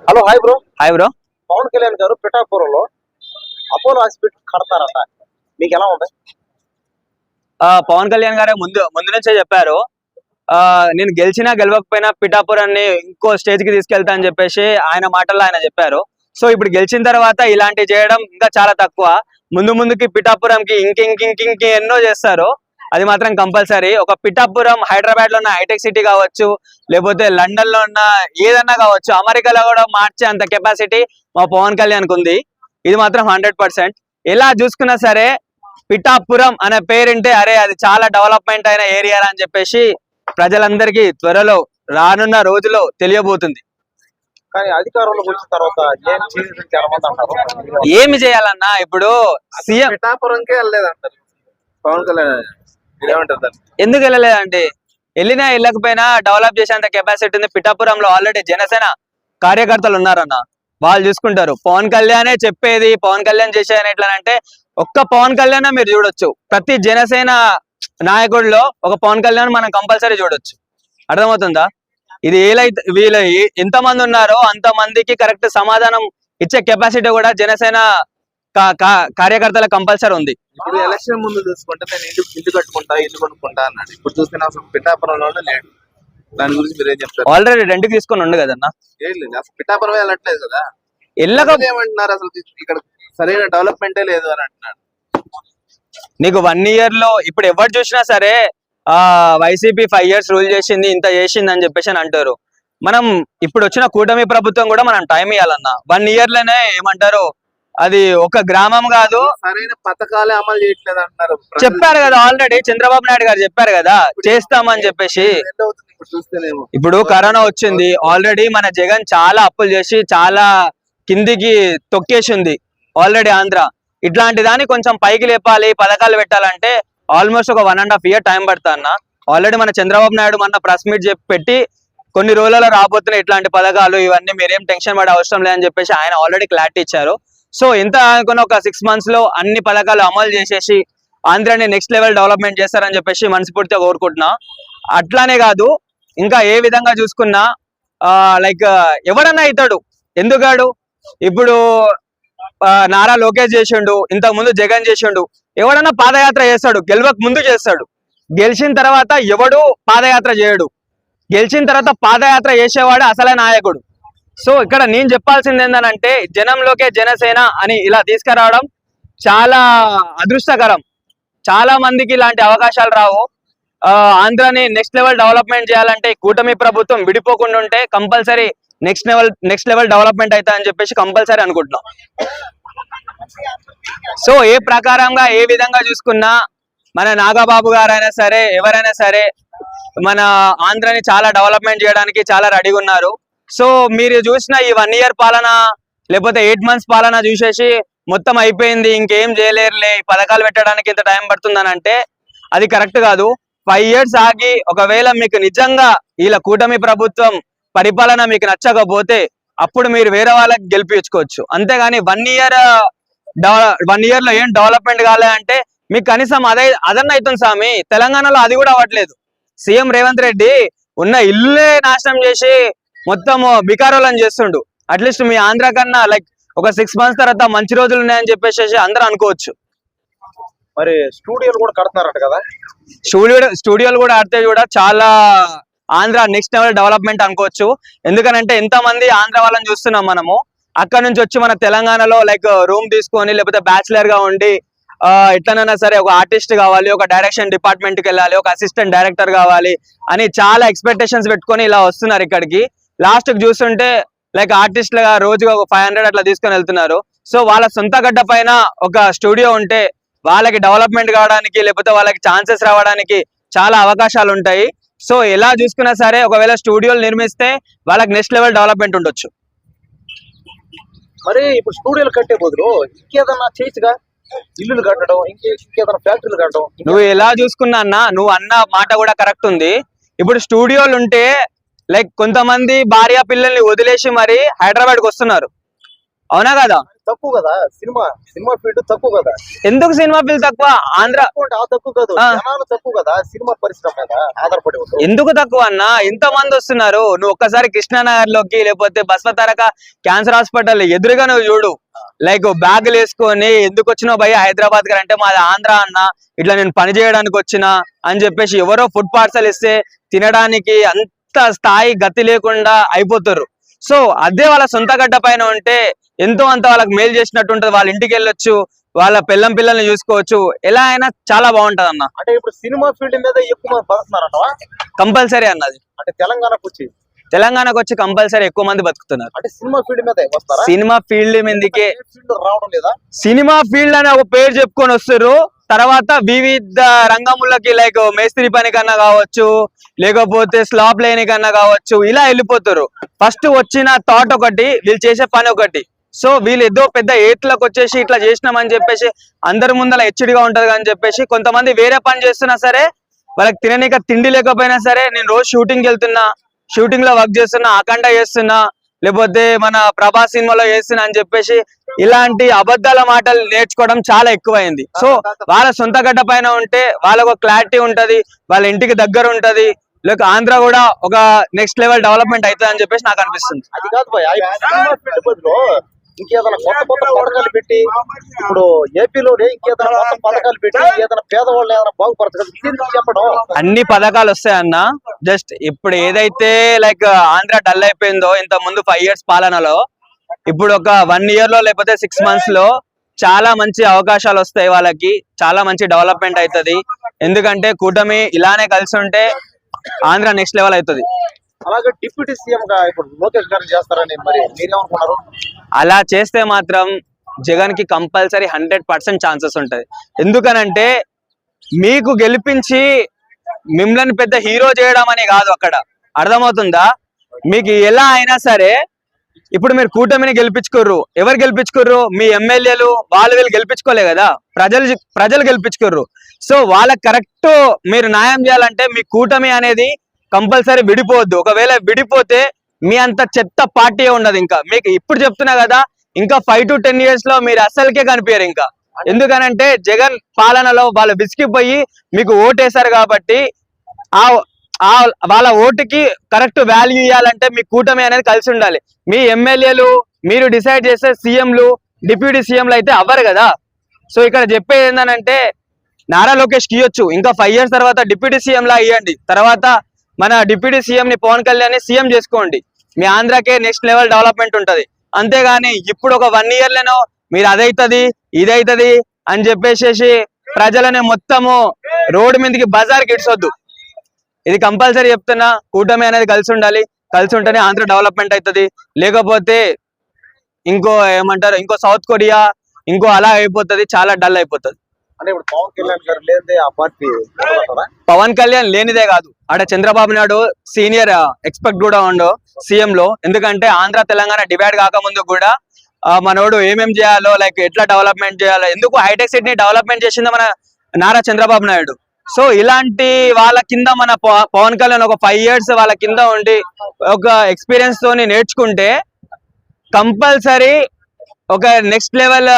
Hello hi bro. Hi bro. Pawan Kalyan గారు పిఠాపురంలో Apollo hospital కడతారట, మీకు ఎలా ఉంది? పవన్ కళ్యాణ్ గారే ముందు నుంచే చెప్పారు, నేను గెలిచినా గెలవకపోయినా పిఠాపురాన్ని ఇంకో స్టేజ్ కి తీసుకెళ్తా అని చెప్పేసి ఆయన మాటల్లో ఆయన చెప్పారు. సో ఇప్పుడు గెలిచిన తర్వాత ఇలాంటివి చేయడం ఇంకా చాలా తక్కువ. ముందుకి పిఠాపురంకి ఇంక ఎన్నో చేస్తారు. అది మాత్రం కంపల్సరీ. ఒక పిఠాపురం హైదరాబాద్ లో ఉన్న హైటెక్ సిటీ కావచ్చు, లేకపోతే లండన్ లో ఉన్న ఏదన్నా కావచ్చు, అమెరికాలో కూడా మార్చే అంత కెపాసిటీ మా పవన్ కళ్యాణ్ ఉంది. ఇది మాత్రం 100%. ఎలా చూసుకున్నా సరే పిఠాపురం అనే పేరుంటే అరే అది చాలా డెవలప్మెంట్ అయిన ఏరియా అని చెప్పేసి ప్రజలందరికీ త్వరలో రానున్న రోజులో తెలియబోతుంది. కానీ అధికారంలోకి వచ్చిన తర్వాత ఏమి చేయాలన్నా ఇప్పుడు సీఎం పిఠాపురంకే వెళ్ళలేదంటారు పవన్ కళ్యాణ్. ఎందుకు వెళ్ళలేదండి? వెళ్ళినా వెళ్ళకపోయినా డెవలప్ చేసేంత కెపాసిటీ ఉంది. పిఠాపురంలో ఆల్రెడీ జనసేన కార్యకర్తలు ఉన్నారన్న, వాళ్ళు చూసుకుంటారు. పవన్ కళ్యాణే చెప్పేది, పవన్ కళ్యాణ్ చేసేది ఎట్లా ఒక్క పవన్ కళ్యాణ్ మీరు చూడొచ్చు. ప్రతి జనసేన నాయకుడిలో ఒక పవన్ కళ్యాణ్ మనం కంపల్సరీ చూడొచ్చు. అర్థమవుతుందా? ఇది వీళ్ళు ఎంతమంది ఉన్నారో అంతమందికి కరెక్ట్ సమాధానం ఇచ్చే కెపాసిటీ కూడా జనసేన కార్యకర్తల కంపల్సరీ ఉంది. ఇప్పుడు ఎలక్షన్ ముందు చూసుకుంటే నేను ఇల్లు కట్టుకుంటా, ఇల్లు కొనుక్కుంటా అన్నాడు. ఇప్పుడు చూస్తే అసలు పిఠాపురంలోనే లేడు. దాని గురించి మీరు ఏం చెప్తారు? ఆల్రెడీ రెండుకి తీసుకొని ఉండు కదన్నా. ఏం లేదు, అసలు పిఠాపురం వెళ్ళట్లేదు కదా. ఏమంటున్నారు అసలు ఇక్కడ సరైన డెవలప్మెంటే లేదు అని అంటున్నాడు. నీకు 1 year లో ఇప్పుడు ఎవరు చూసినా సరే వైసీపీ 5 years రూల్ చేసింది, ఇంత చేసింది అని చెప్పేసి అని అంటారు. మనం ఇప్పుడు వచ్చిన కూటమి ప్రభుత్వం కూడా మనం టైం ఇవ్వాలన్నా. 1 year లోనే ఏమంటారు, అది ఒక గ్రామం కాదు, సరైన పథకాలే అమలు చేయట్లేదు అంటున్నారు. చెప్పారు కదా ఆల్రెడీ. చంద్రబాబు నాయుడు గారు చెప్పారు కదా చేస్తామని చెప్పేసి. ఇప్పుడు కరోనా వచ్చింది, ఆల్రెడీ మన జగన్ చాలా అప్పులు చేసి చాలా కిందికి తొక్కేసింది ఆల్రెడీ ఆంధ్ర. ఇట్లాంటి దాన్ని కొంచెం పైకి లేపాలి, పథకాలు పెట్టాలంటే ఆల్మోస్ట్ ఒక 1.5 year టైం పడుతుంది అన్న. ఆల్రెడీ మన చంద్రబాబు నాయుడు మన ప్రెస్ మీట్ పెట్టి కొన్ని రోజులలో రాబోతున్నాయి ఇట్లాంటి పథకాలు, ఇవన్నీ మీరేం టెన్షన్ పడే అవసరం లేదని చెప్పేసి ఆయన ఆల్రెడీ క్లారిటీ ఇచ్చారు. సో ఎంత అనుకున్న ఒక 6 months లో అన్ని పథకాలు అమలు చేసేసి ఆంధ్రాని నెక్స్ట్ లెవెల్ డెవలప్మెంట్ చేస్తారని చెప్పేసి మనస్ఫూర్తిగా కోరుకుంటున్నా. అట్లానే కాదు, ఇంకా ఏ విధంగా చూసుకున్నా లైక్ ఎవడన్నా అవుతాడు. ఎందుకాడు? ఇప్పుడు నారా లోకేష్ చేసిండు, ఇంతకు ముందు జగన్ చేసిండు. ఎవడన్నా పాదయాత్ర చేస్తాడు, గెలవక ముందు చేస్తాడు. గెలిచిన తర్వాత ఎవడు పాదయాత్ర చేయడు. గెలిచిన తర్వాత పాదయాత్ర చేసేవాడు అసలైన నాయకుడు. సో ఇక్కడ నేను చెప్పాల్సింది ఏంటంటే జనంలోకే జనసేన అని ఇలా తీసుకురావడం చాలా అదృష్టకరం. చాలా మందికి ఇలాంటి అవకాశాలు రావు. ఆంధ్రాని నెక్స్ట్ లెవెల్ డెవలప్మెంట్ చేయాలంటే కూటమి ప్రభుత్వం విడిపోకుండా ఉంటే కంపల్సరీ నెక్స్ట్ లెవెల్ డెవలప్మెంట్ అవుతా అని చెప్పేసి కంపల్సరీ అనుకుంటున్నాం. సో ఏ ప్రకారంగా ఏ విధంగా చూసుకున్నా మన నాగబాబు గారైనా సరే ఎవరైనా సరే మన ఆంధ్రాని చాలా డెవలప్మెంట్ చేయడానికి చాలా రెడీగా ఉన్నారు. సో మీరు చూసిన ఈ 1 year పాలన లేకపోతే 8 months పాలన చూసేసి మొత్తం అయిపోయింది, ఇంకేం చేయలేరులే, పథకాలు పెట్టడానికి ఇంత టైం పడుతుందని అంటే అది కరెక్ట్ కాదు. 5 years ఆగి ఒకవేళ మీకు నిజంగా ఇలా కూటమి ప్రభుత్వం పరిపాలన మీకు నచ్చకపోతే అప్పుడు మీరు వేరే వాళ్ళకి గెలిపించుకోవచ్చు. అంతేగాని 1 year లో ఏం డెవలప్మెంట్ కాలే అంటే మీకు కనీసం అదన్న అవుతుంది స్వామి. తెలంగాణలో అది కూడా అవ్వట్లేదు. సీఎం రేవంత్ రెడ్డి ఉన్న ఇల్లే నాశనం చేసి మొత్తం బికారోలని చేస్తుండు. అట్లీస్ట్ మీ ఆంధ్ర కన్నా లైక్ ఒక 6 months తర్వాత మంచి రోజులు ఉన్నాయని చెప్పేసి అందరూ అనుకోవచ్చు. మరి స్టూడియోలు కూడా కడుతున్నారట కదా. స్టూడియోలు కూడా ఆడితే కూడా చాలా ఆంధ్ర నెక్స్ట్ లెవెల్ డెవలప్మెంట్ అనుకోవచ్చు. ఎందుకనంటే ఎంతమంది ఆంధ్ర వాళ్ళని చూస్తున్నాం మనము. అక్కడ నుంచి వచ్చి మన తెలంగాణలో లైక్ రూమ్ తీసుకొని లేకపోతే బ్యాచిలర్ గా ఉండి ఎట్లనైనా సరే ఒక ఆర్టిస్ట్ కావాలి, ఒక డైరెక్షన్ డిపార్ట్మెంట్ కి వెళ్ళాలి, ఒక అసిస్టెంట్ డైరెక్టర్ కావాలి అని చాలా ఎక్స్పెక్టేషన్స్ పెట్టుకొని ఇలా వస్తున్నారు ఇక్కడికి. లాస్ట్ కి చూస్తుంటే లైక్ ఆర్టిస్ట్లుగా రోజుగా ఒక 500 అట్లా తీసుకొని వెళ్తున్నారు. సో వాళ్ళ సొంత గడ్డ పైన ఒక స్టూడియో ఉంటే వాళ్ళకి డెవలప్మెంట్ కావడానికి లేకపోతే వాళ్ళకి ఛాన్సెస్ రావడానికి చాలా అవకాశాలు ఉంటాయి. సో ఎలా చూసుకున్నా సరే ఒకవేళ స్టూడియోలు నిర్మిస్తే వాళ్ళకి నెక్స్ట్ లెవెల్ డెవలప్మెంట్ ఉండొచ్చు. మరి ఇప్పుడు స్టూడియోలు కట్టే బదులు ఇంకేదన్నా చేయొచ్చుగా, ఇల్లులు కట్టడం, ఇంకేదైనా ఫ్యాక్టరీలు కట్టడం. నువ్వు ఎలా చూసుకున్నా అన్న, నువ్వు అన్న మాట కూడా కరెక్ట్ ఉంది. ఇప్పుడు స్టూడియోలు ఉంటే లైక్ కొంతమంది భార్య పిల్లల్ని వదిలేసి మరి హైదరాబాద్కి వస్తున్నారు, అవునా కదా? తక్కువ కదా సినిమా ఫీల్డ్ తక్కువ కదా. ఎందుకు సినిమా ఫీల్ తక్కువ? ఆంధ్ర ఆ తక్కువ కాదు, జనాలు తక్కువ కదా సినిమా పరిశ్రమ మీద ఆధారపడి ఉంది. ఎందుకు తక్కువ అన్న? ఇంత మంది వస్తున్నారు. నువ్వు ఒక్కసారి కృష్ణానగర్ లోకి లేకపోతే బస్వతారక క్యాన్సర్ హాస్పిటల్ ఎదురుగా నువ్వు చూడు, లైక్ బ్యాగులు వేసుకొని ఎందుకు వచ్చినావు భయ్య హైదరాబాద్ గారు అంటే మాది ఆంధ్ర అన్న, ఇట్లా నేను పని చేయడానికి వచ్చిన అని చెప్పేసి ఎవరో ఫుడ్ పార్సల్ ఇస్తే తినడానికి అంత స్థాయి గతి లేకుండా అయిపోతారు. సో అదే వాళ్ళ సొంత గడ్డ పైన ఉంటే ఎంతో అంత వాళ్ళకి మేలు చేసినట్టు ఉంటది. వాళ్ళ ఇంటికి వెళ్ళొచ్చు, వాళ్ళ పిల్లల్ని చూసుకోవచ్చు, ఎలా అయినా చాలా బాగుంటది అన్న. అంటే ఇప్పుడు సినిమా ఫీల్డ్ మీద ఎక్కువ మంది బతుకుతున్నారంట. కంపల్సరీ అన్నది. అంటే తెలంగాణకు వచ్చి కంపల్సరీ ఎక్కువ మంది బతుకుతున్నారు. అంటే సినిమా ఫీల్డ్ మీద వస్తారా? సినిమా ఫీల్డ్ మీదకే రావడం లేదా? సినిమా ఫీల్డ్ అని ఒక పేరు చెప్పుకొని వస్తారు, తర్వాత వివిధ రంగములకి లైక్ మేస్త్రి పని కన్నా కావచ్చు, లేకపోతే స్లాబ్ లేని కన్నా కావచ్చు, ఇలా వెళ్ళిపోతారు. ఫస్ట్ వచ్చిన థాట్ ఒకటి, వీళ్ళు చేసే పని ఒకటి. సో వీళ్ళు ఏదో పెద్ద ఎయిట్లకు వచ్చేసి ఇట్లా చేసినామని చెప్పేసి అందరి ముందర హెచ్చడిగా ఉంటది అని చెప్పేసి కొంతమంది వేరే పని చేస్తున్నా సరే, వాళ్ళకి తిననీక తిండి లేకపోయినా సరే, నేను రోజు షూటింగ్ వెళ్తున్నా, షూటింగ్ లో వర్క్ చేస్తున్నా, అఖండ చేస్తున్నా, లేకపోతే మన ప్రభాస్ సినిమాలో చేస్తున్నా అని చెప్పేసి ఇలాంటి అబద్ధాల మాటలు నేర్చుకోవడం చాలా ఎక్కువైంది. సో వాళ్ళ సొంత గడ్డ పైన ఉంటే వాళ్ళకు ఒక క్లారిటీ ఉంటది, వాళ్ళ ఇంటికి దగ్గర ఉంటది, లేక ఆంధ్ర కూడా ఒక నెక్స్ట్ లెవెల్ డెవలప్మెంట్ అవుతుంది అని చెప్పేసి నాకు అనిపిస్తుంది. అది కాదు భయ్, సినిమా ఫీల్డ్ బదులు ఇంకేదైనా కొత్త పథకాలు పెట్టి, ఇప్పుడు ఏపీలోనే ఇంకేదైనా కొత్త పథకాలు పెట్టి ఏదైనా పేదవాళ్ళు ఏదైనా బాగుపడతారు చెప్పడం. అన్ని పథకాలు వస్తాయన్న, జస్ట్ ఇప్పుడు ఏదైతే లైక్ ఆంధ్ర డల్ అయిపోయిందో ఇంత ముందు 5 years పాలనలో, ఇప్పుడు ఒక 1 year లో లేకపోతే 6 months లో చాలా మంచి అవకాశాలు వస్తాయి, వాళ్ళకి చాలా మంచి డెవలప్మెంట్ అవుతుంది. ఎందుకంటే కూటమి ఇలానే కలిసి ఉంటే ఆంధ్ర నెక్స్ట్ లెవెల్ అవుతుంది. అలాగే డిప్యూటీ సీఎం గా ఇప్పుడు లోకేష్ గారు చేస్తారని మరి మీరేమనుకున్నారు? అలా చేస్తే మాత్రం జగన్ కి కంపల్సరీ 100% ఛాన్సెస్ ఉంటది. ఎందుకనంటే మీకు గెలిపించి మిమ్మల్ని పెద్ద హీరో చేయడం అని కాదు, అక్కడ అర్థమవుతుందా? మీకు ఎలా అయినా సరే ఇప్పుడు మీరు కూటమిని గెలిపించుకోర్రు, ఎవరు గెలిపించుకోర్రు? మీ ఎమ్మెల్యేలు వీళ్ళు గెలిపించుకోలే కదా, ప్రజలు గెలిపించుకోర్రు. సో వాళ్ళకి కరెక్ట్ మీరు న్యాయం చేయాలంటే మీ కూటమి అనేది కంపల్సరీ విడిపోవద్దు. ఒకవేళ విడిపోతే మీ అంత చెత్త పార్టీ ఉండదు. ఇంకా మీకు ఇప్పుడు చెప్తున్నా కదా, ఇంకా 5 to 10 years లో మీరు అసలుకే కనిపించారు ఇంకా. ఎందుకనంటే జగన్ పాలనలో వాళ్ళు విసిగిపోయి మీకు ఓటేశారు కాబట్టి వాళ్ళ ఓటుకి కరెక్ట్ వాల్యూ ఇవ్వాలంటే మీ కూటమి అనేది కలిసి ఉండాలి. మీ ఎమ్మెల్యేలు మీరు డిసైడ్ చేసే సీఎంలు డిప్యూటీ సీఎంలు అయితే అవ్వరు కదా. సో ఇక్కడ చెప్పేది ఏంటంటే నారా లోకేష్ కి ఇవ్వచ్చు, ఇంకా 5 years తర్వాత డిప్యూటీ సీఎం లా ఇవ్వండి, తర్వాత మన డిప్యూటీ సీఎం ని పవన్ కళ్యాణ్ సీఎం చేసుకోండి, మీ ఆంధ్రాకే నెక్స్ట్ లెవెల్ డెవలప్మెంట్ ఉంటది. అంతేగాని ఇప్పుడు ఒక 1 year లోనో మీరు అదైతుంది ఇదైతుంది అని చెప్పేసి ప్రజలని మొత్తము రోడ్డు మీదకి బజార్కి ఇడ్చొద్దు. ఇది కంపల్సరీ చెప్తున్నా, కూటమి అనేది కలిసి ఉండాలి, కలిసి ఉంటేనే ఆంధ్ర డెవలప్మెంట్ అవుతుంది. లేకపోతే ఇంకో సౌత్ కొరియా ఇంకో అలా అయిపోతుంది, చాలా డల్ అయిపోతుంది. అంటే ఇప్పుడు పవన్ కళ్యాణ్ గారు లేనిదే ఆ పార్టీ, పవన్ కళ్యాణ్ లేనిదే కాదు, అక్కడ చంద్రబాబు నాయుడు సీనియర్ ఎక్స్పెక్ట్ కూడా ఉండో సీఎం లో. ఎందుకంటే ఆంధ్ర తెలంగాణ డివైడ్ కాకముందు కూడా మనోడు ఏమేం చేయాలో, లైక్ ఎట్లా డెవలప్మెంట్ చేయాలో, ఎందుకు హైటెక్ సిటీని డెవలప్మెంట్ చేసింది మన నారా చంద్రబాబు నాయుడు. సో ఇలాంటి వాళ్ళ కింద మన పవన్ కళ్యాణ్ ఒక 5 years వాళ్ళ కింద ఉండి ఒక ఎక్స్పీరియన్స్ తోని నేర్చుకుంటే కంపల్సరీ ఒక నెక్స్ట్ లెవెల్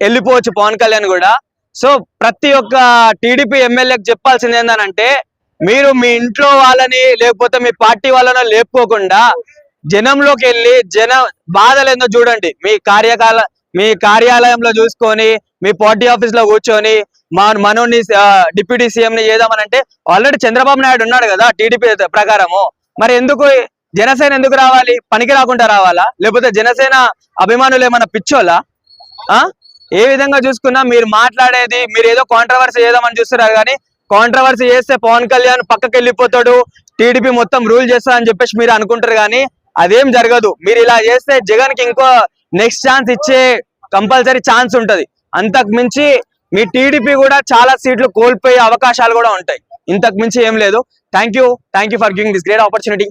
వెళ్ళిపోవచ్చు పవన్ కళ్యాణ్ కూడా. సో ప్రతి ఒక్క టీడీపీ ఎమ్మెల్యేకి చెప్పాల్సింది ఏంటంటే, మీరు మీ ఇంట్లో వాళ్ళని లేకపోతే మీ పార్టీ వాళ్ళని లేపుకోకుండా జనంలోకి వెళ్ళి బాధలు ఏందో చూడండి. మీ కార్యాలయంలో చూసుకొని మీ పార్టీ ఆఫీస్ లో కూర్చొని మనోని డిప్యూటీ సీఎం ని చేద్దామనంటే ఆల్రెడీ చంద్రబాబు నాయుడు ఉన్నాడు కదా టీడీపీ ప్రకారము. మరి ఎందుకు జనసేన ఎందుకు రావాలి? పనికి రాకుండా రావాలా? లేకపోతే జనసేన అభిమానులు ఏమన్నా పిచ్చోలా? ఏ విధంగా చూసుకున్నా మీరు మాట్లాడేది, మీరు ఏదో కాంట్రవర్సీ చేద్దామని చూస్తున్నారు, కానీ కాంట్రవర్సీ చేస్తే పవన్ కళ్యాణ్ పక్కకి వెళ్ళిపోతాడు, టీడీపీ మొత్తం రూల్ చేస్తా అని చెప్పేసి మీరు అనుకుంటారు, కానీ అదేం జరగదు. మీరు ఇలా చేస్తే జగన్ కి ఇంకో నెక్స్ట్ ఛాన్స్ ఇచ్చే కంపల్సరీ ఛాన్స్ ఉంటది. అంతకు మించి మీ టీడీపీ కూడా చాలా సీట్లు కోల్పోయే అవకాశాలు కూడా ఉంటాయి. ఇంతకు మించి ఏం లేదు. Thank you for giving this great opportunity.